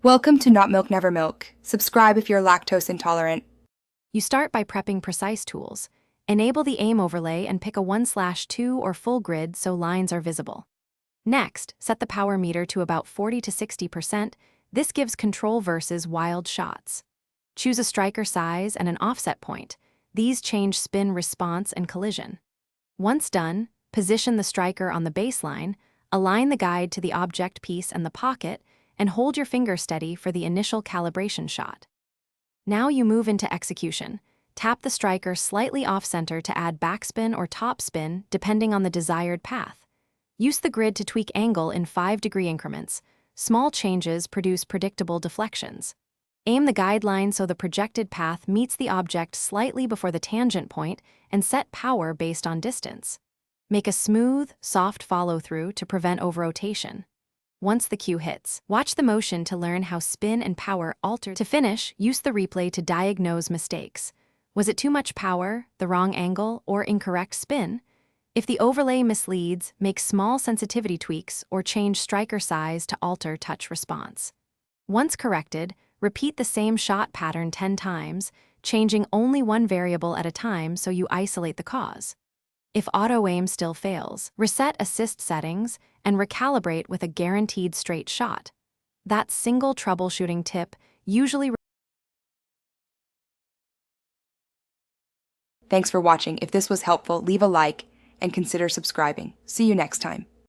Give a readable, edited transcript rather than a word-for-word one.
Welcome to Not Milk Never Milk. Subscribe if you're lactose intolerant. You start by prepping precise tools. Enable the aim overlay and pick a 1/2 or full grid so lines are visible. Next, set the power meter to about 40 to 60%. This gives control versus wild shots. Choose a striker size and an offset point. These change spin response and collision. Once done, position the striker on the baseline, align the guide to the object piece and the pocket, and hold your finger steady for the initial calibration shot. Now you move into execution. Tap the striker slightly off-center to add backspin or topspin depending on the desired path. Use the grid to tweak angle in 5-degree increments. Small changes produce predictable deflections. Aim the guideline so the projected path meets the object slightly before the tangent point and set power based on distance. Make a smooth, soft follow-through to prevent over-rotation. Once the cue hits, watch the motion to learn how spin and power alter. To finish, use the replay to diagnose mistakes. Was it too much power, the wrong angle, or incorrect spin? If the overlay misleads, make small sensitivity tweaks or change striker size to alter touch response. Once corrected, repeat the same shot pattern 10 times, changing only one variable at a time so you isolate the cause. If auto-aim still fails, reset assist settings and recalibrate with a guaranteed straight shot. That single troubleshooting tip usually. Thanks for watching. If this was helpful, leave a like and consider subscribing. See you next time.